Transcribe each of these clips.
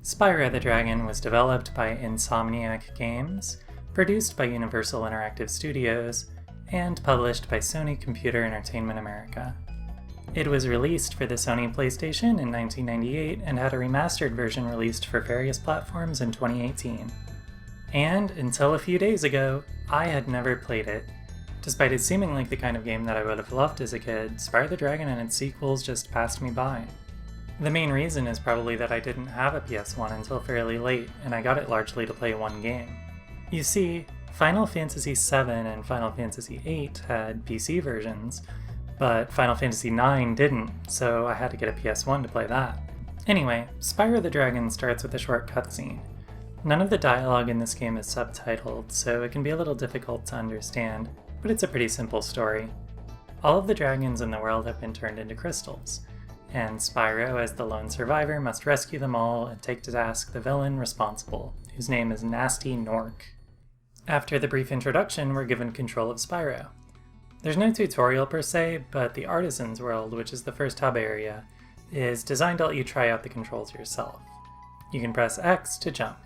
Spyro the Dragon was developed by Insomniac Games, produced by Universal Interactive Studios, and published by Sony Computer Entertainment America. It was released for the Sony PlayStation in 1998 and had a remastered version released for various platforms in 2018. And, until a few days ago, I had never played it. Despite it seeming like the kind of game that I would have loved as a kid, Spyro the Dragon and its sequels just passed me by. The main reason is probably that I didn't have a PS1 until fairly late, and I got it largely to play one game. You see, Final Fantasy VII and Final Fantasy VIII had PC versions, but Final Fantasy IX didn't, so I had to get a PS1 to play that. Anyway, Spyro the Dragon starts with a short cutscene. None of the dialogue in this game is subtitled, so it can be a little difficult to understand, but it's a pretty simple story. All of the dragons in the world have been turned into crystals, and Spyro, as the lone survivor, must rescue them all and take to task the villain responsible, whose name is Gnasty Nork. After the brief introduction, we're given control of Spyro. There's no tutorial per se, but the Artisans World, which is the first hub area, is designed to let you try out the controls yourself. You can press X to jump.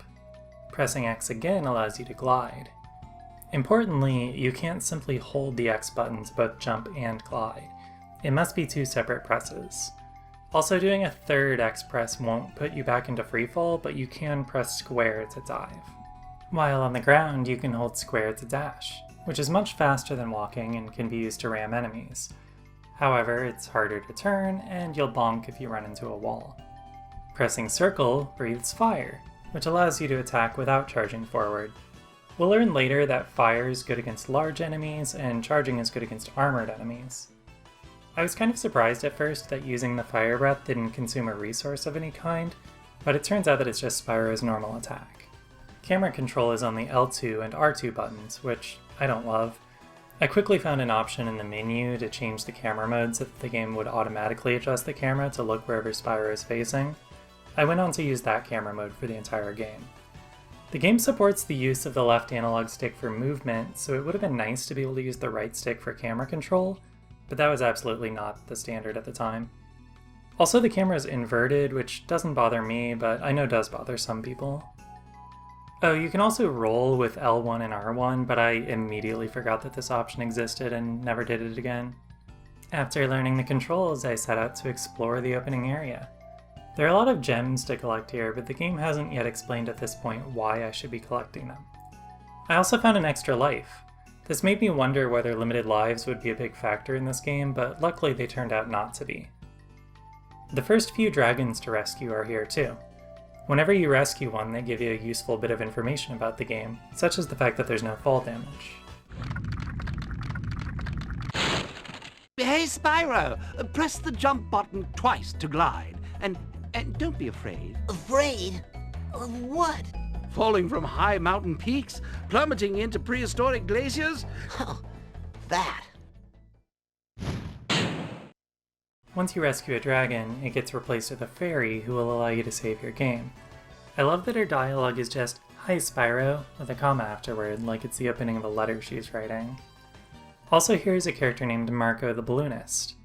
Pressing X again allows you to glide. Importantly, you can't simply hold the X button to both jump and glide. It must be two separate presses. Also, doing a third X press won't put you back into freefall, but you can press square to dive. While on the ground, you can hold square to dash, which is much faster than walking and can be used to ram enemies. However, it's harder to turn, and you'll bonk if you run into a wall. Pressing circle breathes fire, which allows you to attack without charging forward. We'll learn later that fire is good against large enemies, and charging is good against armored enemies. I was kind of surprised at first that using the fire breath didn't consume a resource of any kind, but it turns out that it's just Spyro's normal attack. Camera control is on the L2 and R2 buttons, which I don't love. I quickly found an option in the menu to change the camera mode so that the game would automatically adjust the camera to look wherever Spyro is facing. I went on to use that camera mode for the entire game. The game supports the use of the left analog stick for movement, so it would have been nice to be able to use the right stick for camera control, but that was absolutely not the standard at the time. Also, the camera is inverted, which doesn't bother me, but I know does bother some people. Oh, you can also roll with L1 and R1, but I immediately forgot that this option existed and never did it again. After learning the controls, I set out to explore the opening area. There are a lot of gems to collect here, but the game hasn't yet explained at this point why I should be collecting them. I also found an extra life. This made me wonder whether limited lives would be a big factor in this game, but luckily they turned out not to be. The first few dragons to rescue are here too. Whenever you rescue one, they give you a useful bit of information about the game, such as the fact that there's no fall damage. Hey Spyro, press the jump button twice to glide, and don't be afraid. Afraid? Of what? Falling from high mountain peaks? Plummeting into prehistoric glaciers? Oh, that. Once you rescue a dragon, it gets replaced with a fairy who will allow you to save your game. I love that her dialogue is just, "Hi Spyro," with a comma afterward, like it's the opening of a letter she's writing. Also, here's a character named Marco the Balloonist.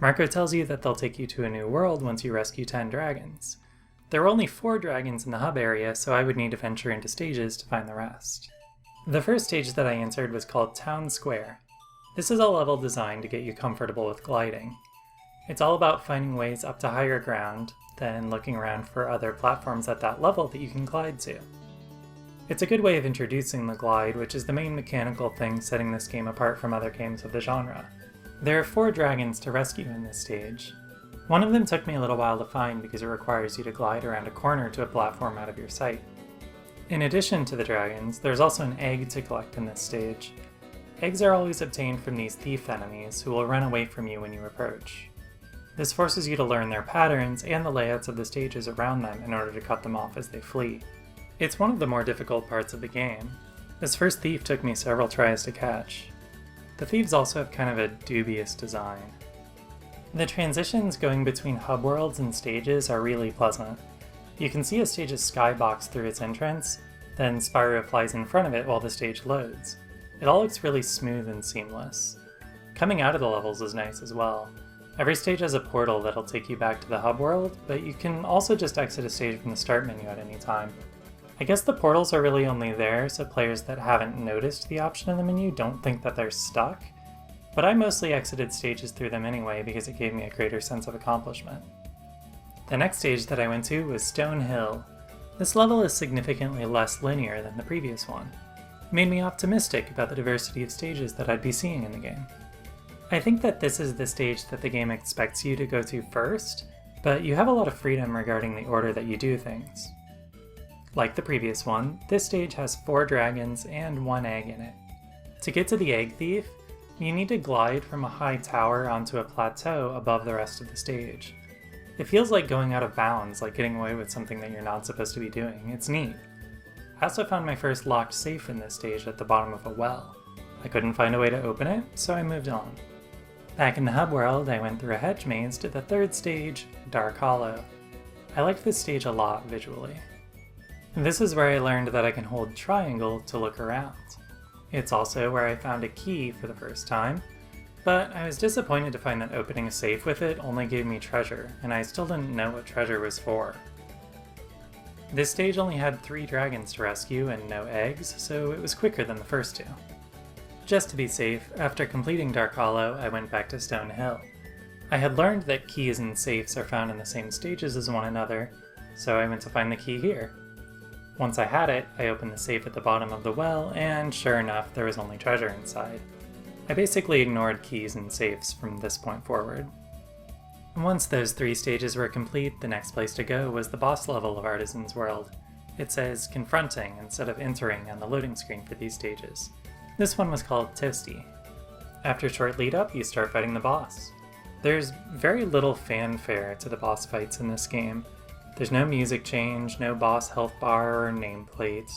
Marco tells you that they'll take you to a new world once you rescue 10 dragons. There are only 4 dragons in the hub area, so I would need to venture into stages to find the rest. The first stage that I entered was called Town Square. This is a level designed to get you comfortable with gliding. It's all about finding ways up to higher ground, then looking around for other platforms at that level that you can glide to. It's a good way of introducing the glide, which is the main mechanical thing setting this game apart from other games of the genre. There are 4 dragons to rescue in this stage. One of them took me a little while to find because it requires you to glide around a corner to a platform out of your sight. In addition to the dragons, there's also an egg to collect in this stage. Eggs are always obtained from these thief enemies who will run away from you when you approach. This forces you to learn their patterns and the layouts of the stages around them in order to cut them off as they flee. It's one of the more difficult parts of the game. This first thief took me several tries to catch. The thieves also have kind of a dubious design. The transitions going between hub worlds and stages are really pleasant. You can see a stage's skybox through its entrance, then Spyro flies in front of it while the stage loads. It all looks really smooth and seamless. Coming out of the levels is nice as well. Every stage has a portal that'll take you back to the hub world, but you can also just exit a stage from the start menu at any time. I guess the portals are really only there so players that haven't noticed the option in the menu don't think that they're stuck, but I mostly exited stages through them anyway because it gave me a greater sense of accomplishment. The next stage that I went to was Stone Hill. This level is significantly less linear than the previous one. It made me optimistic about the diversity of stages that I'd be seeing in the game. I think that this is the stage that the game expects you to go to first, but you have a lot of freedom regarding the order that you do things. Like the previous one, this stage has 4 dragons and 1 egg in it. To get to the Egg Thief, you need to glide from a high tower onto a plateau above the rest of the stage. It feels like going out of bounds, like getting away with something that you're not supposed to be doing. It's neat. I also found my first locked safe in this stage at the bottom of a well. I couldn't find a way to open it, so I moved on. Back in the hub world, I went through a hedge maze to the 3rd stage, Dark Hollow. I liked this stage a lot visually. This is where I learned that I can hold triangle to look around. It's also where I found a key for the first time, but I was disappointed to find that opening a safe with it only gave me treasure, and I still didn't know what treasure was for. This stage only had 3 dragons to rescue and no eggs, so it was quicker than the first 2. Just to be safe, after completing Dark Hollow, I went back to Stone Hill. I had learned that keys and safes are found in the same stages as one another, so I went to find the key here. Once I had it, I opened the safe at the bottom of the well, and sure enough, there was only treasure inside. I basically ignored keys and safes from this point forward. Once those 3 stages were complete, the next place to go was the boss level of Artisans World. It says confronting instead of entering on the loading screen for these stages. This one was called Toasty. After a short lead up, you start fighting the boss. There's very little fanfare to the boss fights in this game. There's no music change, no boss health bar or nameplate,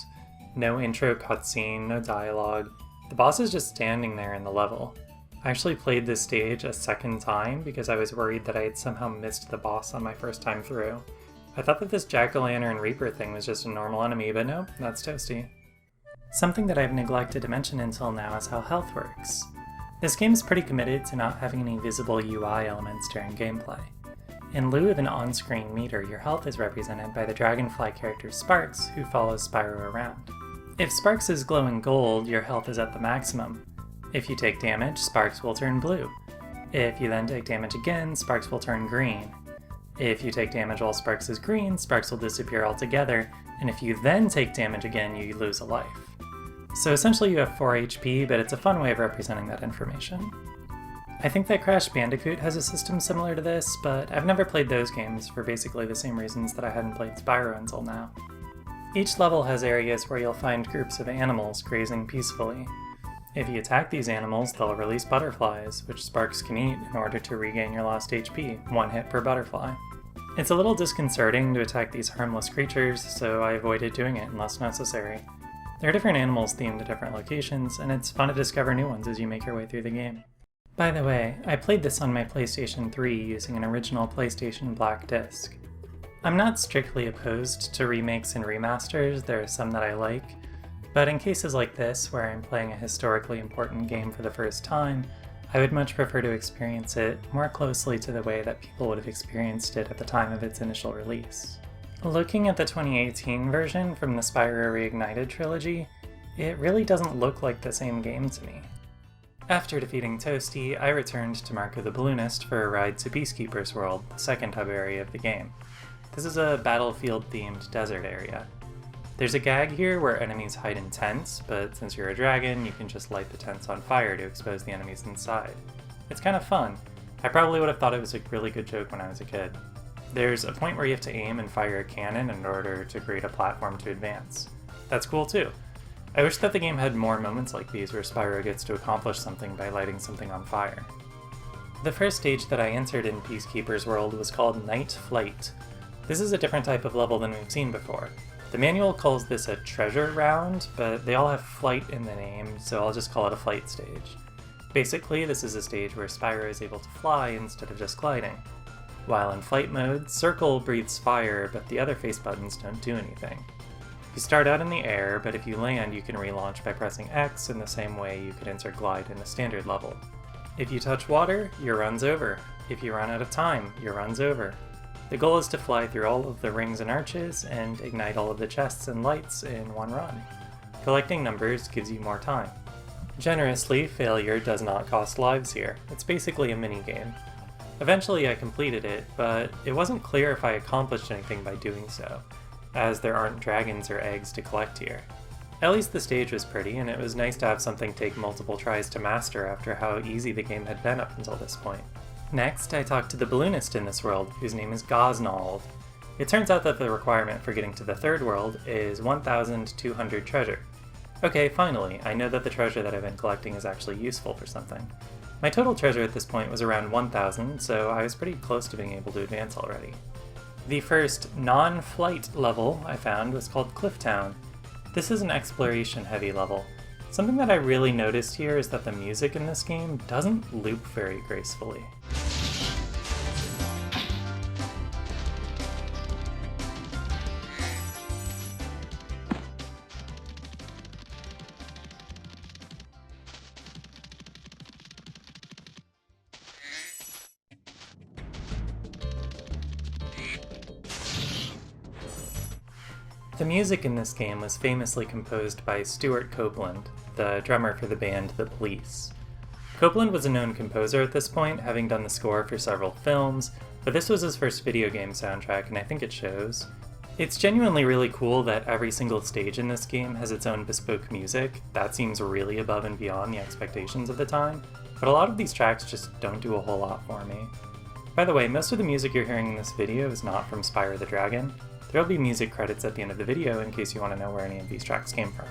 no intro cutscene, no dialogue. The boss is just standing there in the level. I actually played this stage a second time because I was worried that I had somehow missed the boss on my first time through. I thought that this Jack-o'-lantern Reaper thing was just a normal enemy, but no, that's Toasty. Something that I've neglected to mention until now is how health works. This game is pretty committed to not having any visible UI elements during gameplay. In lieu of an on-screen meter, your health is represented by the dragonfly character Sparks, who follows Spyro around. If Sparks is glowing gold, your health is at the maximum. If you take damage, Sparks will turn blue. If you then take damage again, Sparks will turn green. If you take damage while Sparks is green, Sparks will disappear altogether, and if you then take damage again, you lose a life. So essentially you have 4 HP, but it's a fun way of representing that information. I think that Crash Bandicoot has a system similar to this, but I've never played those games for basically the same reasons that I hadn't played Spyro until now. Each level has areas where you'll find groups of animals grazing peacefully. If you attack these animals, they'll release butterflies, which Sparks can eat in order to regain your lost HP, 1 hit per butterfly. It's a little disconcerting to attack these harmless creatures, so I avoided doing it unless necessary. There are different animals themed to different locations, and it's fun to discover new ones as you make your way through the game. By the way, I played this on my PlayStation 3 using an original PlayStation Black disc. I'm not strictly opposed to remakes and remasters, there are some that I like, but in cases like this, where I'm playing a historically important game for the first time, I would much prefer to experience it more closely to the way that people would have experienced it at the time of its initial release. Looking at the 2018 version from the Spyro Reignited trilogy, it really doesn't look like the same game to me. After defeating Toasty, I returned to Marco the Balloonist for a ride to Peacekeeper's World, the second hub area of the game. This is a battlefield-themed desert area. There's a gag here where enemies hide in tents, but since you're a dragon, you can just light the tents on fire to expose the enemies inside. It's kind of fun. I probably would have thought it was a really good joke when I was a kid. There's a point where you have to aim and fire a cannon in order to create a platform to advance. That's cool too. I wish that the game had more moments like these where Spyro gets to accomplish something by lighting something on fire. The first stage that I entered in Peacekeeper's World was called Night Flight. This is a different type of level than we've seen before. The manual calls this a treasure round, but they all have flight in the name, so I'll just call it a flight stage. Basically, this is a stage where Spyro is able to fly instead of just gliding. While in flight mode, Circle breathes fire, but the other face buttons don't do anything. You start out in the air, but if you land, you can relaunch by pressing X in the same way you could enter glide in a standard level. If you touch water, your run's over. if you run out of time, your run's over. The goal is to fly through all of the rings and arches and ignite all of the chests and lights in one run. Collecting numbers gives you more time. Generously, failure does not cost lives here. It's basically a mini-game. Eventually I completed it, but it wasn't clear if I accomplished anything by doing so, as there aren't dragons or eggs to collect here. At least the stage was pretty, and it was nice to have something take multiple tries to master after how easy the game had been up until this point. Next, I talked to the balloonist in this world, whose name is Gnasty. It turns out that the requirement for getting to the third world is 1,200 treasure. Okay, finally, I know that the treasure that I've been collecting is actually useful for something. My total treasure at this point was around 1,000, so I was pretty close to being able to advance already. The first non-flight level I found was called Clifftown. This is an exploration-heavy level. Something that I really noticed here is that the music in this game doesn't loop very gracefully. The music in this game was famously composed by Stuart Copeland, the drummer for the band The Police. Copeland was a known composer at this point, having done the score for several films, but this was his first video game soundtrack, and I think it shows. It's genuinely really cool that every single stage in this game has its own bespoke music. That seems really above and beyond the expectations of the time, but a lot of these tracks just don't do a whole lot for me. By the way, most of the music you're hearing in this video is not from Spyro the Dragon. There'll be music credits at the end of the video in case you want to know where any of these tracks came from.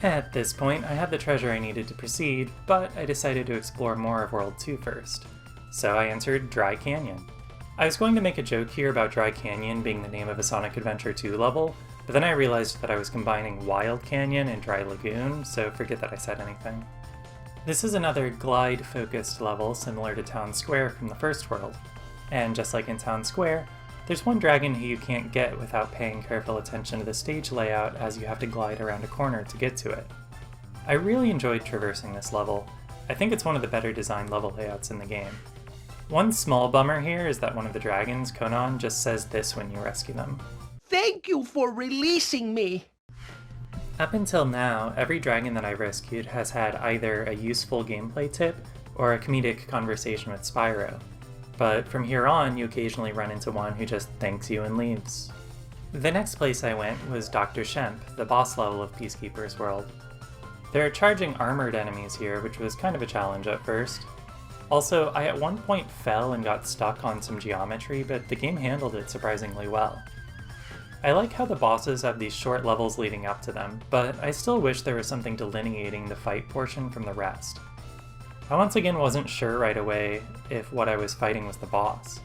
At this point, I had the treasure I needed to proceed, but I decided to explore more of World 2 first. So I entered Dry Canyon. I was going to make a joke here about Dry Canyon being the name of a Sonic Adventure 2 level, but then I realized that I was combining Wild Canyon and Dry Lagoon, so forget that I said anything. This is another glide-focused level similar to Town Square from the first world. And just like in Town Square, there's one dragon who you can't get without paying careful attention to the stage layout, as you have to glide around a corner to get to it. I really enjoyed traversing this level. I think it's one of the better designed level layouts in the game. One small bummer here is that one of the dragons, Conan, just says this when you rescue them. Thank you for releasing me! Up until now, every dragon that I've rescued has had either a useful gameplay tip or a comedic conversation with Spyro. But from here on, you occasionally run into one who just thanks you and leaves. The next place I went was Dr. Shemp, the boss level of Peacekeeper's World. There are charging armored enemies here, which was kind of a challenge at first. Also, I at one point fell and got stuck on some geometry, but the game handled it surprisingly well. I like how the bosses have these short levels leading up to them, but I still wish there was something delineating the fight portion from the rest. I once again wasn't sure right away if what I was fighting was the boss.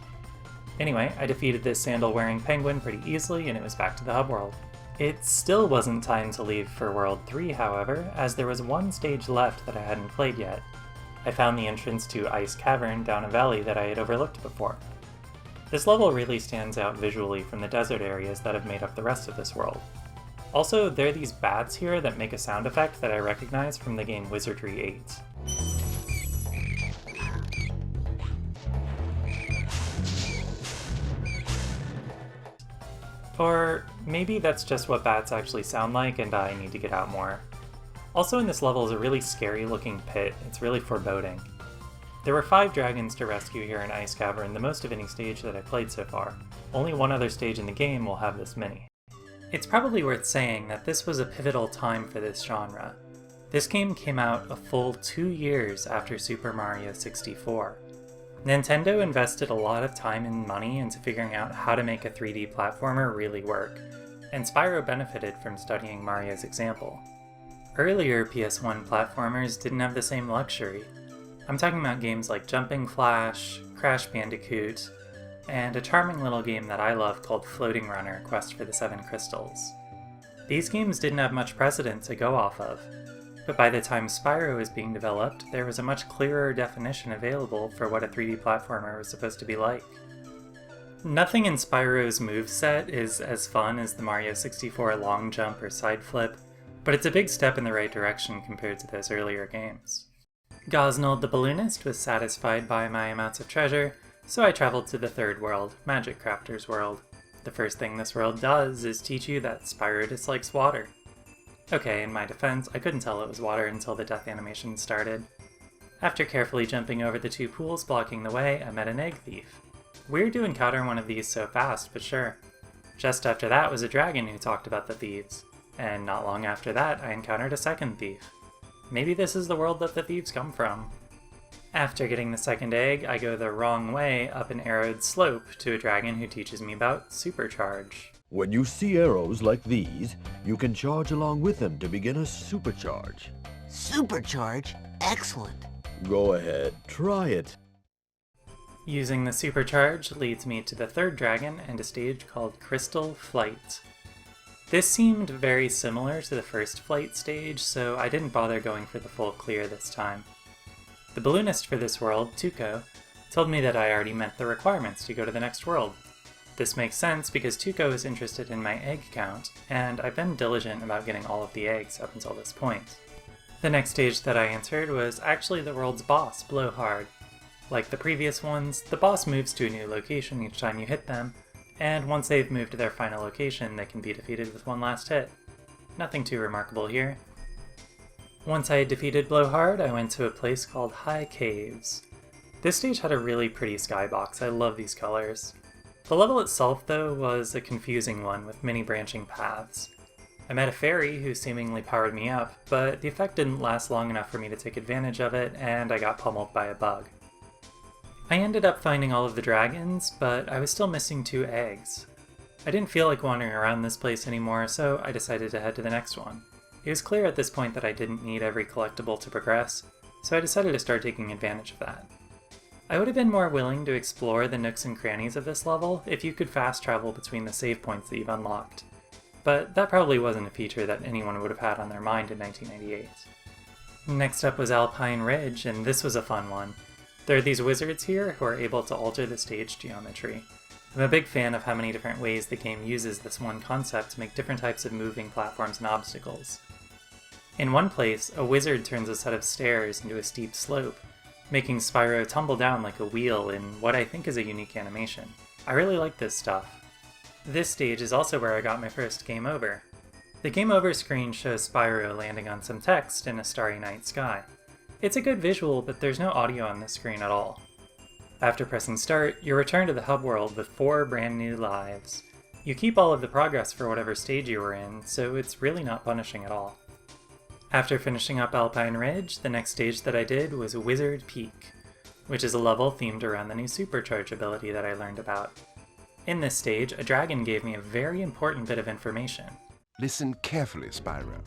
Anyway, I defeated this sandal-wearing penguin pretty easily, and it was back to the hub world. It still wasn't time to leave for World 3, however, as there was one stage left that I hadn't played yet. I found the entrance to Ice Cavern down a valley that I had overlooked before. This level really stands out visually from the desert areas that have made up the rest of this world. Also, there are these bats here that make a sound effect that I recognize from the game Wizardry 8. Or maybe that's just what bats actually sound like and I need to get out more. Also in this level is a really scary looking pit. It's really foreboding. There were 5 dragons to rescue here in Ice Cavern, the most of any stage that I played so far. Only one other stage in the game will have this many. It's probably worth saying that this was a pivotal time for this genre. This game came out a full 2 years after Super Mario 64. Nintendo invested a lot of time and money into figuring out how to make a 3D platformer really work, and Spyro benefited from studying Mario's example. Earlier PS1 platformers didn't have the same luxury. I'm talking about games like Jumping Flash, Crash Bandicoot, and a charming little game that I love called Floating Runner: Quest for the 7 Crystals. These games didn't have much precedent to go off of, but by the time Spyro was being developed, there was a much clearer definition available for what a 3D platformer was supposed to be like. Nothing in Spyro's moveset is as fun as the Mario 64 long jump or side flip, but it's a big step in the right direction compared to those earlier games. Gosnold the Balloonist was satisfied by my amounts of treasure, So I traveled to the third world, Magic Crafter's world. The first thing this world does is teach you that Spyro dislikes water. Okay, in my defense, I couldn't tell it was water until the death animation started. After carefully jumping over the two pools blocking the way, I met an egg thief. Weird to encounter one of these so fast, but sure. Just after that was a dragon who talked about the thieves, and not long after that I encountered a second thief. Maybe this is the world that the thieves come from. After getting the second egg, I go the wrong way up an arrowed slope to a dragon who teaches me about supercharge. When you see arrows like these, you can charge along with them to begin a supercharge. Supercharge? Excellent. Go ahead, try it. Using the supercharge leads me to the third dragon and a stage called Crystal Flight. This seemed very similar to the first flight stage, so I didn't bother going for the full clear this time. The balloonist for this world, Tuco, told me that I already met the requirements to go to the next world. This makes sense because Tuco is interested in my egg count, and I've been diligent about getting all of the eggs up until this point. The next stage that I entered was actually the world's boss, Blowhard. Like the previous ones, the boss moves to a new location each time you hit them, and once they've moved to their final location, they can be defeated with one last hit. Nothing too remarkable here. Once I had defeated Blowhard, I went to a place called High Caves. This stage had a really pretty skybox. I love these colors. The level itself, though, was a confusing one with many branching paths. I met a fairy who seemingly powered me up, but the effect didn't last long enough for me to take advantage of it, and I got pummeled by a bug. I ended up finding all of the dragons, but I was still missing 2 eggs. I didn't feel like wandering around this place anymore, so I decided to head to the next one. It was clear at this point that I didn't need every collectible to progress, so I decided to start taking advantage of that. I would have been more willing to explore the nooks and crannies of this level if you could fast travel between the save points that you've unlocked, but that probably wasn't a feature that anyone would have had on their mind in 1998. Next up was Alpine Ridge, and this was a fun one. There are these wizards here who are able to alter the stage geometry. I'm a big fan of how many different ways the game uses this one concept to make different types of moving platforms and obstacles. In one place, a wizard turns a set of stairs into a steep slope, making Spyro tumble down like a wheel in what I think is a unique animation. I really like this stuff. This stage is also where I got my first game over. The game over screen shows Spyro landing on some text in a starry night sky. It's a good visual, but there's no audio on this screen at all. After pressing start, you return to the hub world with 4 brand new lives. You keep all of the progress for whatever stage you were in, so it's really not punishing at all. After finishing up Alpine Ridge, the next stage that I did was Wizard Peak, which is a level themed around the new supercharge ability that I learned about. In this stage, a dragon gave me a very important bit of information. Listen carefully, Spyro.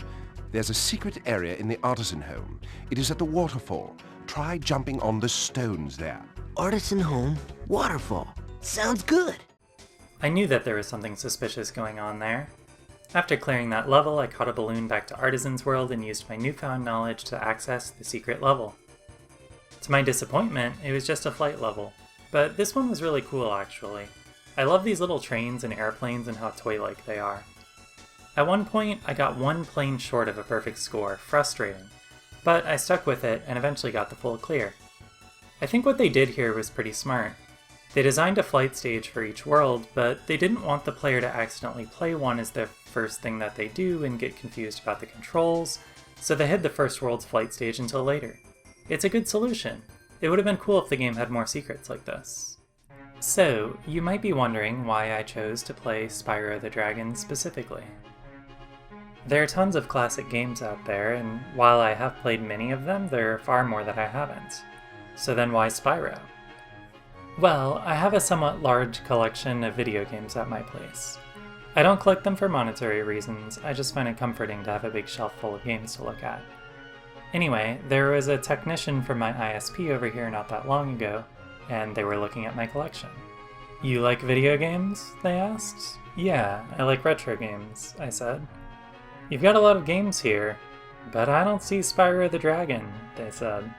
There's a secret area in the Artisan Home. It is at the waterfall. Try jumping on the stones there. Artisan home, waterfall. Sounds good. I knew that there was something suspicious going on there. After clearing that level, I caught a balloon back to Artisans World and used my newfound knowledge to access the secret level. To my disappointment, it was just a flight level, but this one was really cool actually. I love these little trains and airplanes and how toy-like they are. At one point, I got 1 plane short of a perfect score, frustrating, but I stuck with it and eventually got the full clear. I think what they did here was pretty smart. They designed a flight stage for each world, but they didn't want the player to accidentally play one as the first thing that they do and get confused about the controls, so they hid the first world's flight stage until later. It's a good solution. It would have been cool if the game had more secrets like this. So, you might be wondering why I chose to play Spyro the Dragon specifically. There are tons of classic games out there, and while I have played many of them, there are far more that I haven't. So then why Spyro? Well, I have a somewhat large collection of video games at my place. I don't collect them for monetary reasons, I just find it comforting to have a big shelf full of games to look at. Anyway, there was a technician from my ISP over here not that long ago, and they were looking at my collection. "You like video games?" they asked. "Yeah, I like retro games," I said. "You've got a lot of games here, but I don't see Spyro the Dragon," they said.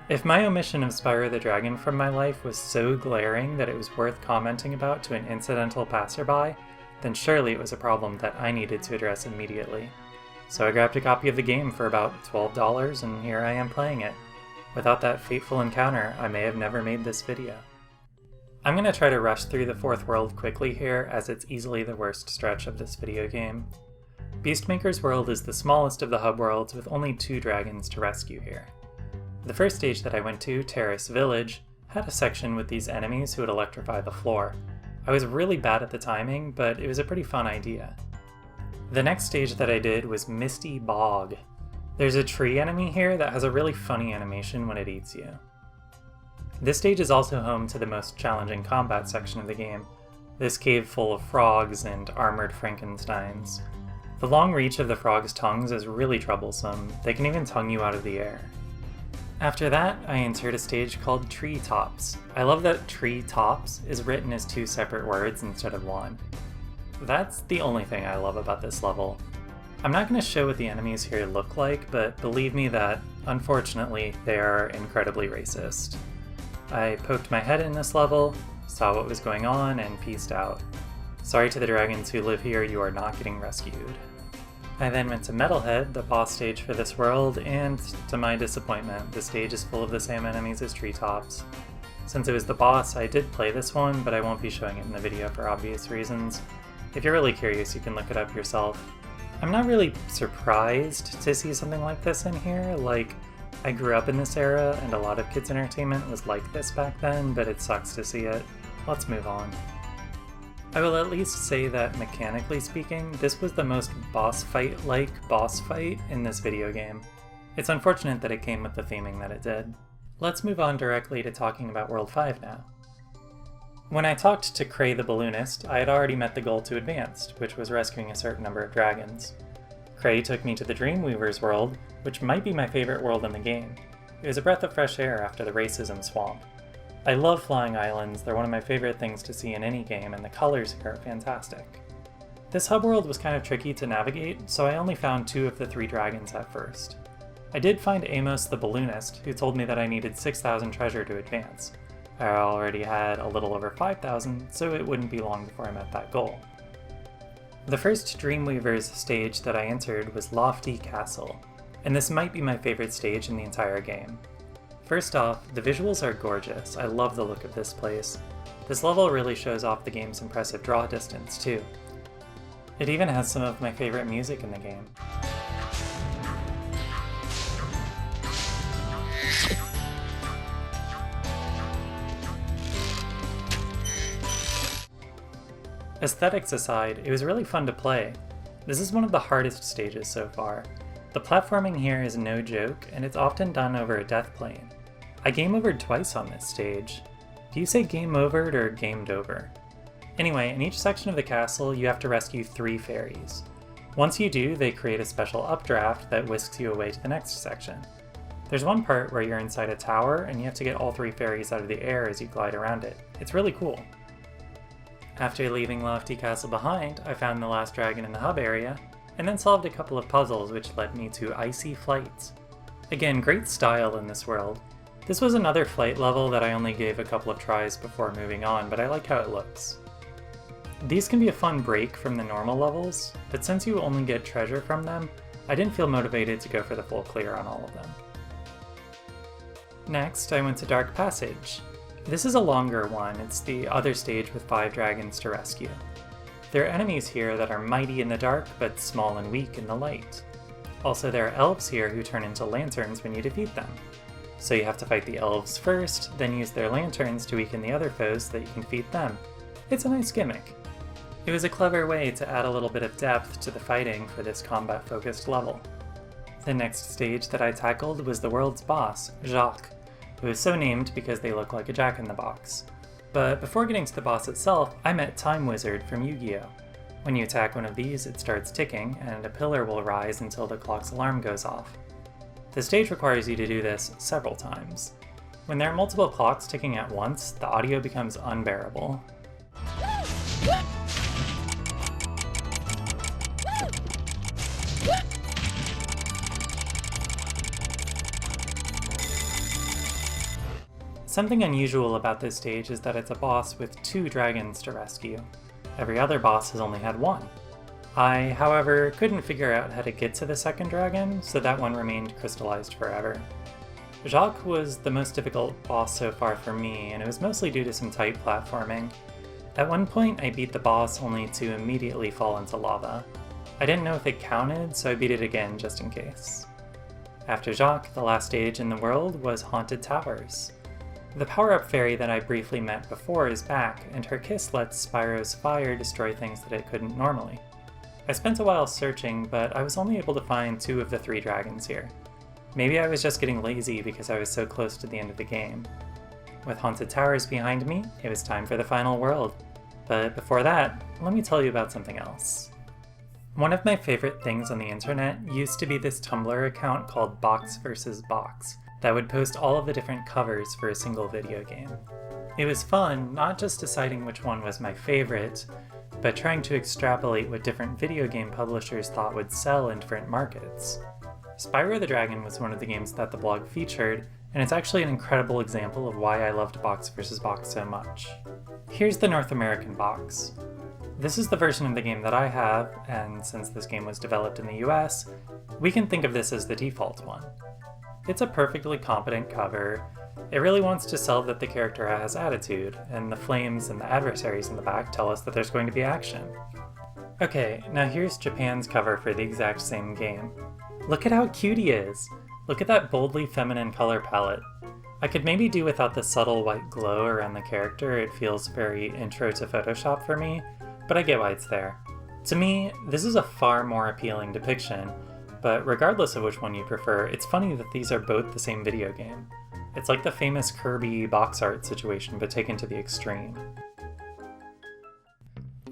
If my omission of Spyro the Dragon from my life was so glaring that it was worth commenting about to an incidental passerby, then surely it was a problem that I needed to address immediately. So I grabbed a copy of the game for about $12, and here I am playing it. Without that fateful encounter, I may have never made this video. I'm going to try to rush through the fourth world quickly here, as it's easily the worst stretch of this video game. Beastmaker's World is the smallest of the hub worlds, with only 2 dragons to rescue here. The first stage that I went to, Terrace Village, had a section with these enemies who would electrify the floor. I was really bad at the timing, but it was a pretty fun idea. The next stage that I did was Misty Bog. There's a tree enemy here that has a really funny animation when it eats you. This stage is also home to the most challenging combat section of the game, this cave full of frogs and armored Frankensteins. The long reach of the frogs' tongues is really troublesome, they can even tongue you out of the air. After that, I entered a stage called Tree Tops. I love that Tree Tops is written as 2 separate words instead of 1. That's the only thing I love about this level. I'm not going to show what the enemies here look like, but believe me that, unfortunately, they are incredibly racist. I poked my head in this level, saw what was going on, and peaced out. Sorry to the dragons who live here, you are not getting rescued. I then went to Metalhead, the boss stage for this world, and to my disappointment, the stage is full of the same enemies as Treetops. Since it was the boss, I did play this one, but I won't be showing it in the video for obvious reasons. If you're really curious, you can look it up yourself. I'm not really surprised to see something like this in here, like, I grew up in this era, and a lot of kids' entertainment was like this back then, but it sucks to see it. Let's move on. I will at least say that, mechanically speaking, this was the most boss fight-like boss fight in this video game. It's unfortunate that it came with the theming that it did. Let's move on directly to talking about World 5 now. When I talked to Cray the Balloonist, I had already met the goal to Advanced, which was rescuing a certain number of dragons. Cray took me to the Dreamweaver's world, which might be my favorite world in the game. It was a breath of fresh air after the racism swamp. I love flying islands, they're one of my favorite things to see in any game, and the colors here are fantastic. This hub world was kind of tricky to navigate, so I only found 2 of the 3 dragons at first. I did find Amos the Balloonist, who told me that I needed 6,000 treasure to advance. I already had a little over 5,000, so it wouldn't be long before I met that goal. The first Dreamweaver's stage that I entered was Lofty Castle, and this might be my favorite stage in the entire game. First off, the visuals are gorgeous. I love the look of this place. This level really shows off the game's impressive draw distance, too. It even has some of my favorite music in the game. Aesthetics aside, it was really fun to play. This is one of the hardest stages so far. The platforming here is no joke, and it's often done over a death plane. I game overed twice on this stage. Do you say game overed or gamed over? Anyway, in each section of the castle, you have to rescue 3 fairies. Once you do, they create a special updraft that whisks you away to the next section. There's one part where you're inside a tower, and you have to get all 3 fairies out of the air as you glide around it. It's really cool. After leaving Lofty Castle behind, I found the last dragon in the hub area, and then solved a couple of puzzles which led me to Icy Flights. Again, great style in this world. This was another flight level that I only gave a couple of tries before moving on, but I like how it looks. These can be a fun break from the normal levels, but since you only get treasure from them, I didn't feel motivated to go for the full clear on all of them. Next, I went to Dark Passage. This is a longer one, it's the other stage with 5 dragons to rescue. There are enemies here that are mighty in the dark, but small and weak in the light. Also, there are elves here who turn into lanterns when you defeat them. So you have to fight the elves first, then use their lanterns to weaken the other foes so that you can defeat them. It's a nice gimmick. It was a clever way to add a little bit of depth to the fighting for this combat-focused level. The next stage that I tackled was the world's boss, Jacques, who is so named because they look like a jack-in-the-box. But before getting to the boss itself, I met Time Wizard from Yu-Gi-Oh! When you attack one of these, it starts ticking, and a pillar will rise until the clock's alarm goes off. The stage requires you to do this several times. When there are multiple clocks ticking at once, the audio becomes unbearable. Something unusual about this stage is that it's a boss with 2 dragons to rescue. Every other boss has only had 1. I, however, couldn't figure out how to get to the second dragon, so that one remained crystallized forever. Jacques was the most difficult boss so far for me, and it was mostly due to some tight platforming. At one point, I beat the boss only to immediately fall into lava. I didn't know if it counted, so I beat it again just in case. After Jacques, the last stage in the world was Haunted Towers. The power-up fairy that I briefly met before is back, and her kiss lets Spyro's fire destroy things that it couldn't normally. I spent a while searching, but I was only able to find 2 of the 3 dragons here. Maybe I was just getting lazy because I was so close to the end of the game. With Haunted Towers behind me, it was time for the final world. But before that, let me tell you about something else. One of my favorite things on the internet used to be this Tumblr account called Box vs. Box that would post all of the different covers for a single video game. It was fun, not just deciding which one was my favorite, but trying to extrapolate what different video game publishers thought would sell in different markets. Spyro the Dragon was one of the games that the blog featured, and it's actually an incredible example of why I loved Box vs. Box so much. Here's the North American box. This is the version of the game that I have, and since this game was developed in the US, we can think of this as the default one. It's a perfectly competent cover. It really wants to sell that the character has attitude, and the flames and the adversaries in the back tell us that there's going to be action. Okay, now here's Japan's cover for the exact same game. Look at how cute he is! Look at that boldly feminine color palette. I could maybe do without the subtle white glow around the character, it feels very intro to Photoshop for me, but I get why it's there. To me, this is a far more appealing depiction, but regardless of which one you prefer, it's funny that these are both the same video game. It's like the famous Kirby box art situation, but taken to the extreme.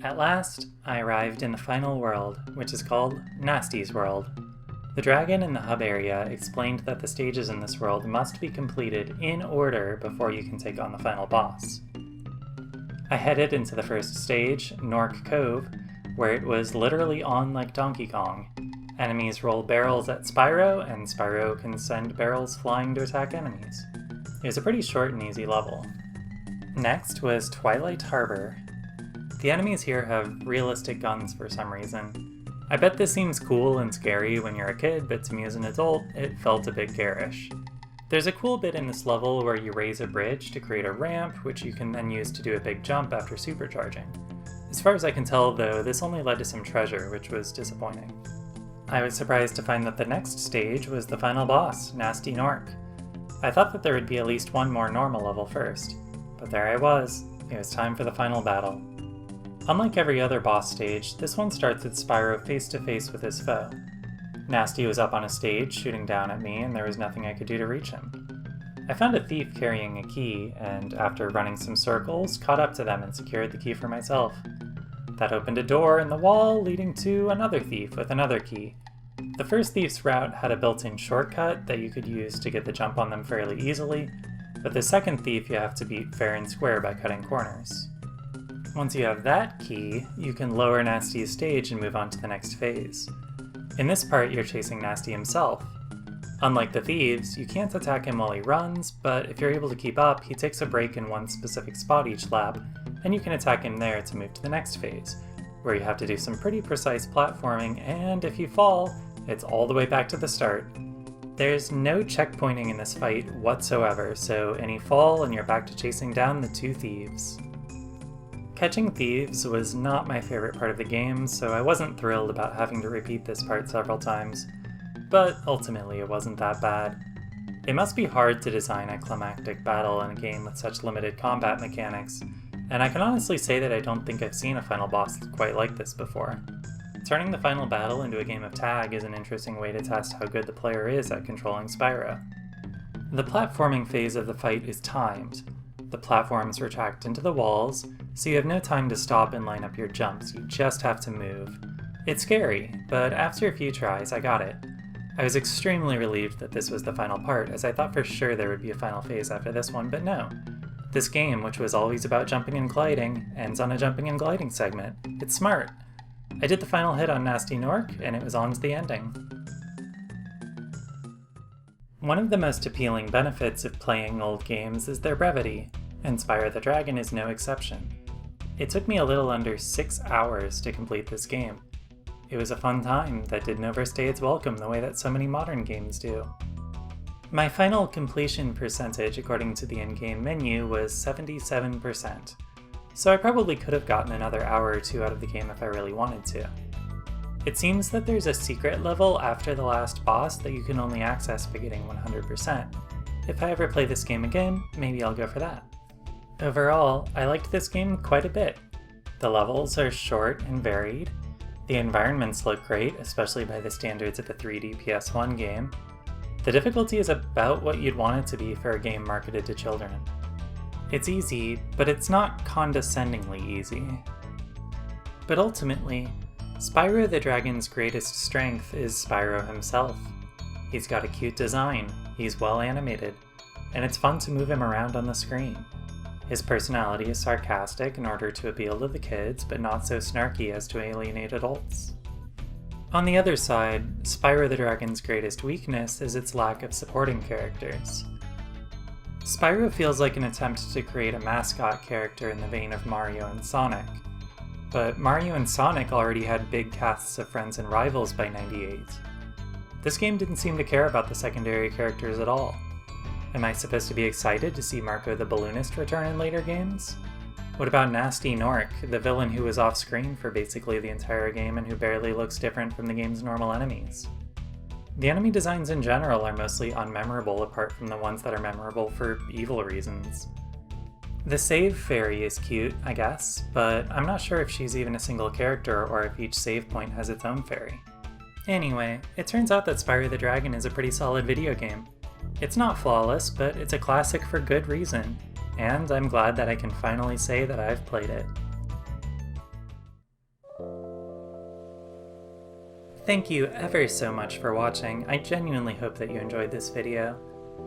At last, I arrived in the final world, which is called Gnasty's World. The dragon in the hub area explained that the stages in this world must be completed in order before you can take on the final boss. I headed into the first stage, Nork Cove, where it was literally on like Donkey Kong. Enemies roll barrels at Spyro, and Spyro can send barrels flying to attack enemies. It was a pretty short and easy level. Next was Twilight Harbor. The enemies here have realistic guns for some reason. I bet this seems cool and scary when you're a kid, but to me as an adult, it felt a bit garish. There's a cool bit in this level where you raise a bridge to create a ramp, which you can then use to do a big jump after supercharging. As far as I can tell, though, this only led to some treasure, which was disappointing. I was surprised to find that the next stage was the final boss, Gnasty Nork. I thought that there would be at least one more normal level first, but there I was. It was time for the final battle. Unlike every other boss stage, this one starts with Spyro face to face with his foe. Gnasty was up on a stage shooting down at me, and there was nothing I could do to reach him. I found a thief carrying a key, and after running some circles, caught up to them and secured the key for myself. That opened a door in the wall leading to another thief with another key. The first thief's route had a built-in shortcut that you could use to get the jump on them fairly easily, but the second thief you have to beat fair and square by cutting corners. Once you have that key, you can lower Gnasty's stage and move on to the next phase. In this part, you're chasing Gnasty himself. Unlike the thieves, you can't attack him while he runs, but if you're able to keep up, he takes a break in one specific spot each lap, and you can attack him there to move to the next phase, where you have to do some pretty precise platforming, and if you fall, it's all the way back to the start. There's no checkpointing in this fight whatsoever, so any fall and you're back to chasing down the 2 thieves. Catching thieves was not my favorite part of the game, so I wasn't thrilled about having to repeat this part several times, but ultimately it wasn't that bad. It must be hard to design a climactic battle in a game with such limited combat mechanics, and I can honestly say that I don't think I've seen a final boss quite like this before. Turning the final battle into a game of tag is an interesting way to test how good the player is at controlling Spyro. The platforming phase of the fight is timed. The platforms retract into the walls, so you have no time to stop and line up your jumps, you just have to move. It's scary, but after a few tries, I got it. I was extremely relieved that this was the final part, as I thought for sure there would be a final phase after this one, but no. This game, which was always about jumping and gliding, ends on a jumping and gliding segment. It's smart. I did the final hit on Gnasty Nork, and it was on to the ending. One of the most appealing benefits of playing old games is their brevity, and Spyro the Dragon is no exception. It took me a little under 6 hours to complete this game. It was a fun time that didn't overstay its welcome the way that so many modern games do. My final completion percentage according to the in-game menu was 77%, so I probably could have gotten another hour or two out of the game if I really wanted to. It seems that there's a secret level after the last boss that you can only access by getting 100%. If I ever play this game again, maybe I'll go for that. Overall, I liked this game quite a bit. The levels are short and varied. The environments look great, especially by the standards of a 3D PS1 game. The difficulty is about what you'd want it to be for a game marketed to children. It's easy, but it's not condescendingly easy. But ultimately, Spyro the Dragon's greatest strength is Spyro himself. He's got a cute design, he's well animated, and it's fun to move him around on the screen. His personality is sarcastic in order to appeal to the kids, but not so snarky as to alienate adults. On the other side, Spyro the Dragon's greatest weakness is its lack of supporting characters. Spyro feels like an attempt to create a mascot character in the vein of Mario and Sonic. But Mario and Sonic already had big casts of friends and rivals by '98. This game didn't seem to care about the secondary characters at all. Am I supposed to be excited to see Marco the Balloonist return in later games? What about Gnasty Nork, the villain who was off-screen for basically the entire game and who barely looks different from the game's normal enemies? The enemy designs in general are mostly unmemorable apart from the ones that are memorable for evil reasons. The save fairy is cute, I guess, but I'm not sure if she's even a single character or if each save point has its own fairy. Anyway, it turns out that Spyro the Dragon is a pretty solid video game. It's not flawless, but it's a classic for good reason, and I'm glad that I can finally say that I've played it. Thank you ever so much for watching. I genuinely hope that you enjoyed this video.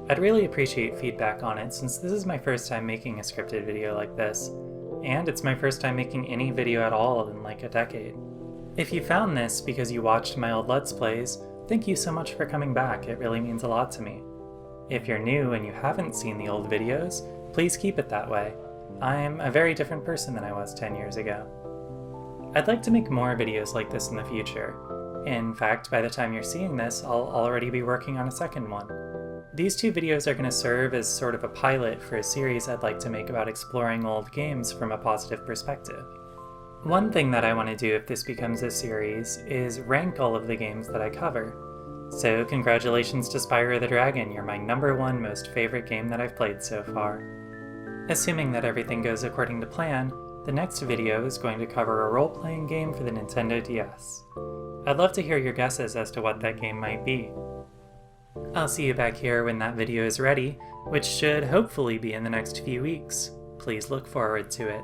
I'd really appreciate feedback on it since this is my first time making a scripted video like this, and it's my first time making any video at all in like a decade. If you found this because you watched my old Let's Plays, thank you so much for coming back, it really means a lot to me. If you're new and you haven't seen the old videos, please keep it that way. I'm a very different person than I was 10 years ago. I'd like to make more videos like this in the future. In fact, by the time you're seeing this, I'll already be working on a second one. These two videos are going to serve as sort of a pilot for a series I'd like to make about exploring old games from a positive perspective. One thing that I want to do if this becomes a series is rank all of the games that I cover. So congratulations to Spyro the Dragon, you're my #1 most favorite game that I've played so far. Assuming that everything goes according to plan, the next video is going to cover a role-playing game for the Nintendo DS. I'd love to hear your guesses as to what that game might be. I'll see you back here when that video is ready, which should hopefully be in the next few weeks. Please look forward to it.